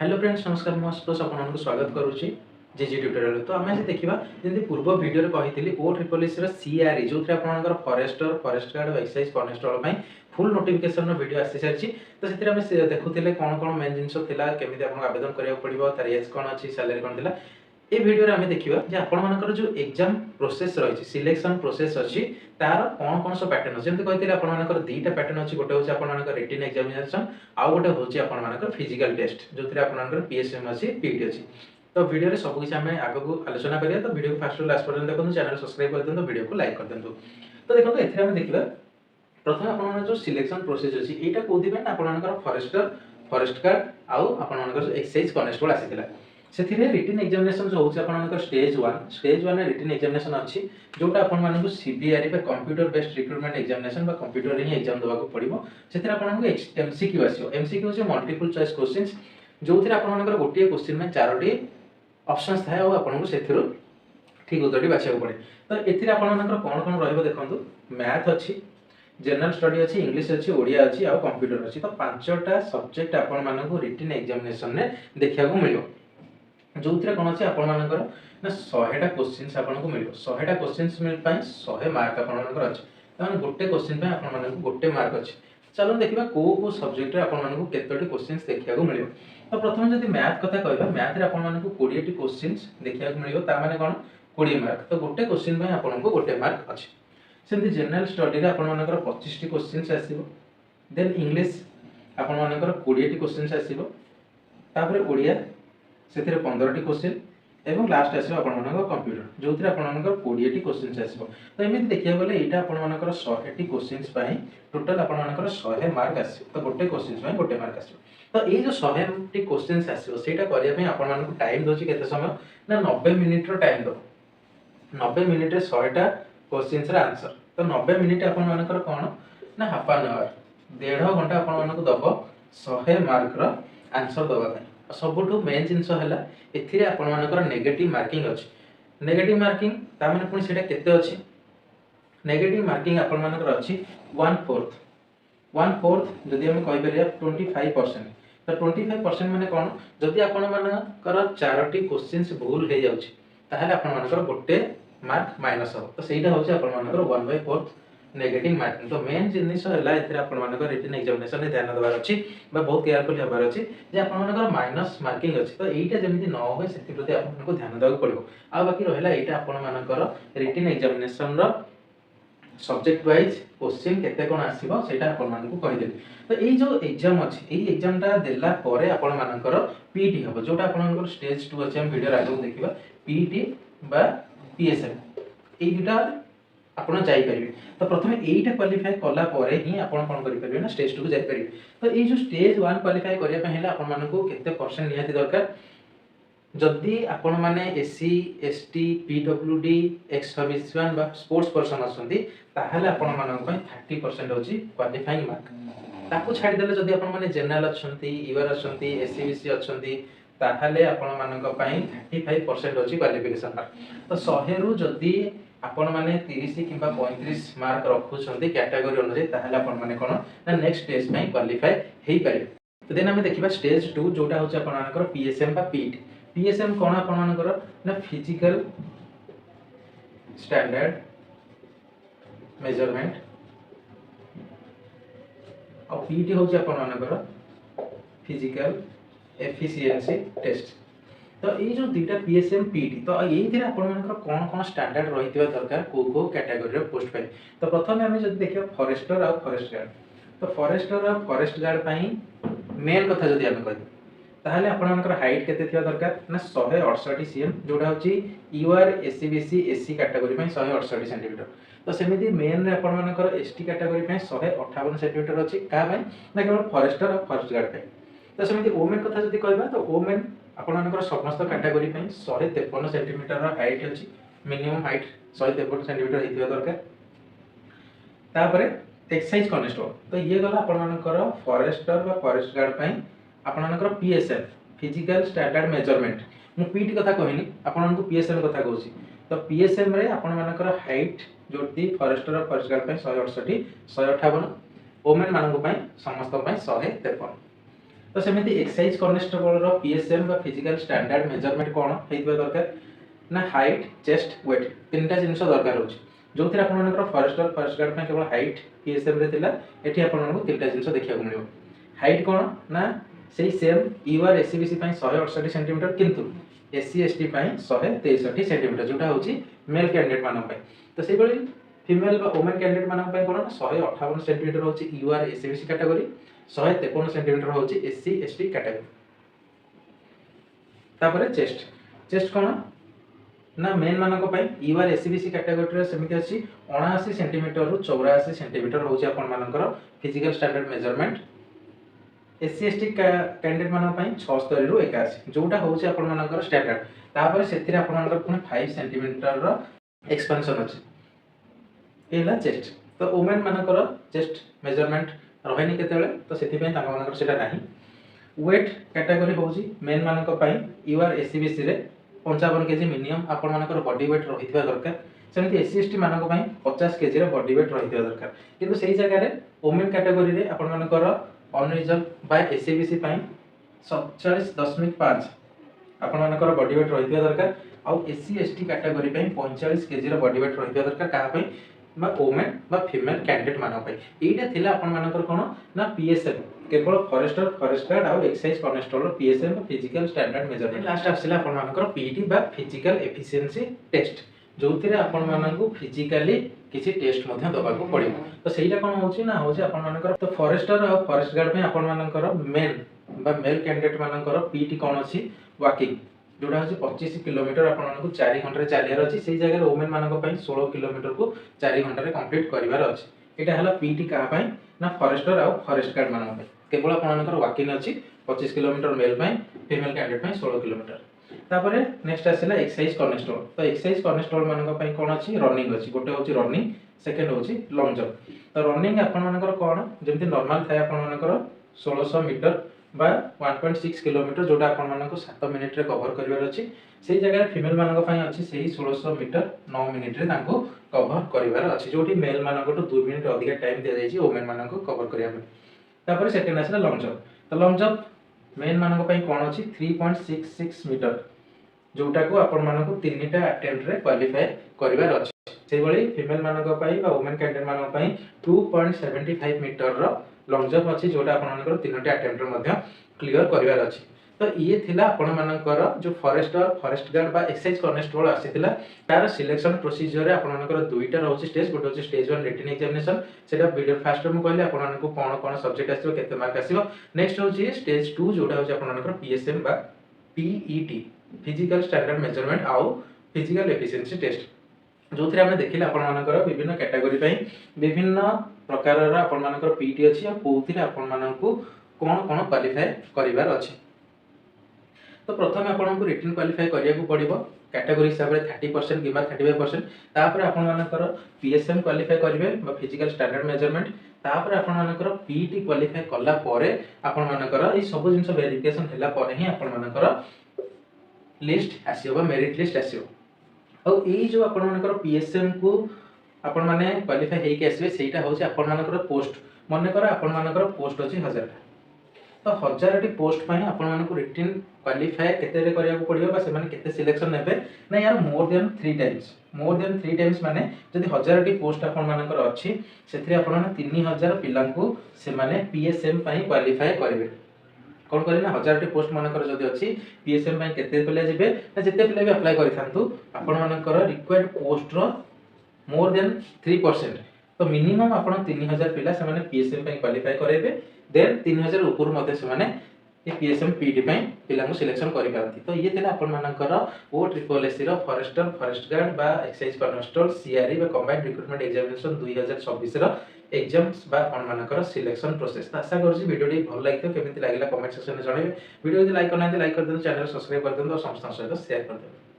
Hello friends नमस्कार मु आशुतोष आपको स्वागत करुच्ची जेजी ट्यूटोरियल। तो आम आज देखा जमी पूर्व वीडियो कही ओ ट्रिपल एस सीआरई जो आपर forester forest guard excise constable full notification video आसी सारी। तो से देखुले कौन कौन मेन जिन केमी आवेदन करा पड़ो तार एज कौन अच्छी सैलरी कौन थी ये वीडियो आम देखा आपर जो एग्जाम प्रोसेस रही सिलेक्शन प्रोसेस अच्छी तार कौन कौन सब पैटर्न अच्छे जमी कही आपर दुईटा पैटर्न अच्छी गोटे हूँ आप रिटन एग्जामिनेशन आउ गोटे हूँ आप फिजिकल टेस्ट जो आप पीएसएम अच्छी पीटी अच्छी। तो वीडियो रे सब किसी आम आग को आलोचना करिया। तो वीडियो को फास्ट लास्ट पर्यंत देखो, चैनल सब्सक्राइब कर दिखाँ, वीडियो को लाइक कर दिखाँ। तो देखो ये आम देखा प्रथम आप जो सिलेक्शन प्रोसेस अच्छी यहाँ कौन आप फॉरेस्टर फॉरेस्ट गार्ड आउ आप एक्साइज कनेस्टेबल आसी से रिटन एग्जामिनेशन जो होकर स्टेज वन रिटन एग्जामिनेशन अच्छी जोटा आपको CBRE computer based recruitment examination computer ही एग्जाम देवाक पड़ो से एमसीक्यू आसो। एमसीक्यू हूँ मल्टीपल चॉइस क्वेश्चन जो आप गोटे क्वेश्चन में 4टी ऑप्शंस थाए और आपको से ठीक उत्तर बाछा पड़े। तो ये आपंकर कौन कौन रखु मैथ अच्छी जनरल स्टडी अच्छी इंग्लिश अच्छी ओडिया अच्छी और कंप्यूटर अच्छी। तो 5टा सब्जेक्ट आपको रिटन एग्जामिनेशन में देखा मिले जो कौन अच्छे आपर ना 100टा क्वेश्चन आपको मिले 100टा क्वेश्चन 100 मार्क आपर अच्छे गोटे क्वेश्चन आपको गोटे मार्क अच्छे। चलो देखा कौ सब्जेक्ट आपको केतोटी क्वेश्चन देखा मिले। तो प्रथम जब मैथ कथा कहवा मैथ आपको 20टी क्वेश्चन देखा मिले ताने कौन 20 मार्क। तो गोटे क्वेश्चन आपको गोटे मार्क अच्छे। सेमती जनरल स्टडी में आपर 25टी क्वेश्चन आसो। देन इंग्लिश आपर 20टी क्वेश्चन आसो। ओडिया से 15टी क्वेश्चन एवं लास्ट आसो आप कंप्यूटर जो आप 20टी क्वेश्चन आसो। तो एमती देखा गले यहाँ आपर 100टी क्वेश्चन टोटाल आपर 100 मार्क आसो। तो गोटे क्वेश्चन गोटे मार्क आसो। तो ये जो 100टी क्वेश्चन आसो से आपको टाइम दूसरी के समय ना 90 मिनिट टाइम दो 90 मिनिट 100टा क्वेश्चन आंसर। तो 90 मिनिट आपर कौन ना हाफ एन आवर 1.5 घंटा आपको दब 100 मार्क आंसर दवाई। सबुठ मेन जिनस है आपर नेगेटिव मार्किंग अच्छी। नेगेटिव मार्किंग ताने पुणी से अच्छी नेगेटिव मार्किंग आपर अच्छी 1/4 जदि आम कहीपर 25%। तो 25% माने कौन जदि आपर 4टी क्वेश्चन भूल हो जाए आपर गोटे मार्क माइनस हम। तो सहीटा हूँ आपर 1/4 नेगेटिव मार्किंग। तो मेन जिनिस है आपर रिटन एग्जामिनेशन में ध्यान देवार अच्छी बहुत केयरफुल होबार अच्छी जे आपर माइनस मार्किंग अच्छी। तो यहाँ जमी न हुए से प्रति आपको ध्यान देवाक पड़ो। आ बाकी रहा यहाँ आपर written examination subject wise question केते कोन आसीबो सेटा आपन मानकु कहि देबे। तो एई जो एग्जाम अछि एई एग्जाम ता देला परे आपन मानकर पीटी हबो जोटा आपन मानकर स्टेज 2 अछि हम वीडियो आगु देखिबा पीटी बा पीएसएम एई दुटा आपन जाई परिबे। तो प्रथमे एईटा क्वालीफाई कला परे ही आपन कोन करि परिबे ना स्टेज 2 को जाई परिबे। तो एई जो स्टेज 1 क्वालीफाई करिया पे हेला आपन मानकु केते परसेंट निहाती दरकार जदि आपण माने SC ST PWD ex serviceman बा स्पोर्ट्स पर्सन आछंती ताहाले आपण मानक पय 30% होची क्वालिफाइंग मार्क। ताकू छाडी देले जदि आपण माने जनरल आछंती ईवर आछंती एससीबीसी आछंती ताहाले आपण मानक पय 35% होची क्वालिफिकेशन मार्क। तो 100 रु जदि आपण माने 30 किबा 35 मार्क रखुछंती कैटेगरी अनुसार ताहाले आपण माने कोन ना नेक्स्ट स्टेज पय क्वालिफाई हेई पारे। तो देन हम देखिबा स्टेज 2 जोटा होची आपण मानकर पीएसएम बा पीटी। पीएसएम कौन आपर ना फिजिकल स्टैंडर्ड मेजरमेंट और पीटी हूँ आपर फिजिकल एफिशिएंसी टेस्ट। तो ये जो दुटा पीएसएम पीटी तो ये आपर कौन कौन स्टैंडर्ड रही दरकार को कैटेगरी पोस्ट पाई। तो प्रथम आम जो देखिए फॉरेस्टर और फॉरेस्ट गार्ड। तो फॉरेस्टर और फॉरेस्ट गार्ड मेन कथा जदि आम कह ताहले आपनकर हाइट केते थिया दरकार ना 168 सीएम जोटा होची यूआर एससीबीसी एससी कैटेगरी में 168 सेंटीमीटर। तो सेमिति मेन रे आपनकर एसटी कैटेगरी में 158 सेंटीमीटर अछि का भाई ना केवल फॉरेस्टर और फॉरेस्ट गार्ड पे। तो सेमिति वोमेन कथा जदि कहबा तो वोमेन आपनकर समस्त कैटेगरी में 153 सेंटीमीटर रा हाइट अछि मिनिमम हाइट 153 सेंटीमीटर हिथिया दरकार। तापरे एक्साइज कनेस्टेबल तो ये गला आपनकर फॉरेस्टर बा फॉरेस्ट गार्ड पे आपनकर पीएसएम फिजिकल स्टैंडर्ड मेजरमेंट मु पीटी कथा कहनी आपन को पीएसएम कथा कहूची। तो पीएसएम रे आपन मानकर हाइट जोटी फॉरेस्टर और फॉरेस्ट गार्ड 168 158 वोमेन मानक समस्त 153। तो सेमती एक्साइज कनेस्टेबल रो पीएसएम बा फिजिकल स्टैंडर्ड मेजरमेंट कोन हेइबा दरकार ना हाइट चेस्ट वेट तीनटा जिनिस दरकार होची जो थी आपण मानकर फॉरेस्टर फॉरेस्ट गार्ड में केवल हाइट पीएसएम रे थिला एठी आपण मानकु तीनटा जिनिस देखिया मिलियो हाइट कोन ना सेही सेम यूआर एससीबीसी पई 168 सेंटीमीटर किंतु एससी एसटी पई 163 सेंटीमीटर जोटा होची मेल कैंडिडेट मानन पई तो सेही बळी फीमेल बा वुमेन कैंडिडेट मानन पई कोन 158 सेंटीमीटर होची यूआर एससीबीसी कैटेगरी 153 सेंटीमीटर होची एससी एसटी कैटेगरी तापरे चेस्ट चेस्ट कोन ना मेन मानक पई यूआर एससीबीसी कैटेगरी रे समिति अछि 79 सेंटीमीटर रु 84 सेंटीमीटर होची आपण मानकर physical standard measurement SC ST candidate मान पई 76 रु 81 जोटा होची आपण मानकर स्टैंडर्ड तापर सेथिरे आपण मानकर पुनी 5 सेंटीमीटर रो एक्सपेंशन अछि एला चेस्ट तो वुमेन मानकर चेस्ट मेजरमेंट रहैनी केतेले तो सेथि पई ताका मानकर सेटा नाही वेट कैटेगरी होची मेन मानक पई यूआर एससीबीसी रे 55 केजी मिनिमम आपण मानकर बॉडी वेट रहितबा दरकार सेमति एससी एसटी मानक पई 50 केजी रे बॉडी वेट रहितबा दरकार किंतु सेही जगह रे वुमेन कैटेगरी रे आपण मानकर अनरिजर्व बाय एससीबीसी पई 47.5 आपण मानकर बॉडी वेट रहितबा दरकार आ एससी एसटी कैटेगरी पई 45 केजी रे बॉडी वेट रहितबा दरकार का पई बा वुमेन बा फीमेल कैंडिडेट मानक पई एटा थिला आपण मानकर कोन ना पीएसएम केवल फॉरेस्टर फॉरेस्ट गार्ड आ excise constable PSM physical standard measurement last आसिला आपण मानकर पीटी बा फिजिकल एफिशिएंसी टेस्ट जोथिरे आपण मानकु फिजिकली किसी टेस्ट मध्ये दबाको पड़िबो तो सेहीटा कोन होची ना होची आपण मानकर तो फॉरेस्टर आ फॉरेस्ट गार्ड में आपण मानकर मेन बा मेल कैंडिडेट मानकर पीटी कोन अछि वॉकिंग जोटा होची 25 किलोमीटर आपण मानकु 4 घंटा रे चलियार अछि सेही जगह रे वुमेन मानक पई 16 किलोमीटर को 4 घंटा रे कंप्लीट करिवार अछि एटा हला पीटी का पई ना फॉरेस्टर आ फॉरेस्ट गार्ड मानक पई केवल आपण मानकर वॉकिंग अछि 25 किलोमीटर मेल पई फीमेल कैंडिडेट पई 16 किलोमीटर तापरे नेक्स्ट आसिला एक्सरसाइज कनेस्टेबल तो एक्सरसाइज कनेस्टेबल मानक पई कोन अछि रनिंग अछि गोटे होछि रनिंग सेकंड होछि लॉन्ग जंप तो रनिंग आपण मानकर कोन जेमति नॉर्मल थाय आपण मानकर 1600 मीटर बा 1.6 किलोमीटर जोटा आपण मानक 7 मिनिट रे कवर करिवार अछि सेही जगह फीमेल मानक पई अछि सेही 1600 मीटर 9 मिनिट रे तांको कवर करिवार अछि जोटी मेल मानक तो 2 मिनिट अधिक टाइम दिया जायछि वुमेन मानक कवर करिया में तापर सेकंड आसिला लॉन्ग जंप तो लॉन्ग जंप मेन मानक पई कोन अछि 3.66 मीटर जोटा को आपण मानक तीनटा अटेम्प्ट रे क्वालीफाई करिवार अछि सेही बळी फीमेल मानक पई बा वुमेन कैंडिडेट मानक पई 2.75 मीटर रो लॉन्ग जंप अछि जोटा आपण मानकर तीनटा अटेम्प्ट रे मध्य क्लियर करिवार अछि तो ये थिला आपण मानकर जो फॉरेस्टर फॉरेस्ट गार्ड बा एक्साइज कनेस्टेबल आसीथिला तार सिलेक्शन प्रोसीजर रे आपण मानकर दुईटा रहउछि स्टेज गोटे होछि स्टेज 1 रिटन एग्जामिनेशन सेटा वीडियो फास्ट में कहले आपण मानकु कोन सब्जेक्ट आसीबो केते मार्क आसीबो नेक्स्ट होछि स्टेज 2 जोटा होछि आपण मानकर पीएसएम बा पीईटी फिजिकल स्टैंडर्ड मेजरमेंट आउ फिजिकल एफिशिएंसी टेस्ट जो थरे हमने देखिले आपण मानकर विभिन्न कैटेगरी पई विभिन्न प्रकार रा आपण मानकर पीटी अछि आ कोथिरे आपण मानकु कोन कोन क्वालीफाई करिवार अछि तो प्रथम आपण को रिटन क्वालीफाई करिया को पड़िबो कैटेगरी हिसाब रे 30% किबा 35% तापर आपण मानकर पीएसएम क्वालीफाई करिवे बा फिजिकल स्टैंडर्ड मेजरमेंट तापर आपण मानकर पीटी क्वालीफाई कला परे आपण मानकर ए सब जिंस वेरिफिकेशन हैला परे ही आपण मानकर लिस्ट आसीबो मेरिट लिस्ट आसीबो और ए जो आपण मानकर पीएसएम को आपण माने क्वालीफाई हेइ के आसीबे सेटा होछि आपण मानकर पोस्ट मने कर आपण मानकर पोस्ट अछि 1000 तो 1000 टी पोस्ट पई आपण मानकु रिटन क्वालीफाई केते रे करिया को पड़ियो बा से माने केते सिलेक्शन नेबे ना यार मोर देन 3 टाइम्स माने जदि 1000 टी पोस्ट आपण मानकर अछि सेथि आपण माने 3000 पिला को से माने पीएसएम पई क्वालीफाई करिवे कोन करी ना 1000 टी पोस्ट मानकर जदि अछि पीएसएम पई केते पिला जिवे ना जते पिला भी अप्लाई करिथांतु आपण मानकर रिक्वायर्ड पोस्ट रो मोर देन 3% तो मिनिमम आपण 3000 पिला से माने पीएसएम पई क्वालीफाई करेबे देन 3000 ऊपर मध्ये से माने ए पीएसएम पीडी पई पिला को सिलेक्शन करि पारंती तो ये थिला आपण मानकर ओ ट्रिपल एससी रो फॉरेस्टर फॉरेस्ट गार्ड बा एक्साइज कनेस्टेबल सीआरई बा कंबाइंड रिक्रूटमेंट एग्जामिनेशन 2026 रो एग्जाम्स बा आपण मानकर सिलेक्शन प्रोसेस तो आशा करछि वीडियो टी भल लागितो केमिति लागिला कमेंट सेक्शन में जणाइबे वीडियो जदि लाइक करनांती लाइक कर देन चैनल सब्सक्राइब कर देन और समस्त सहित शेयर कर देन।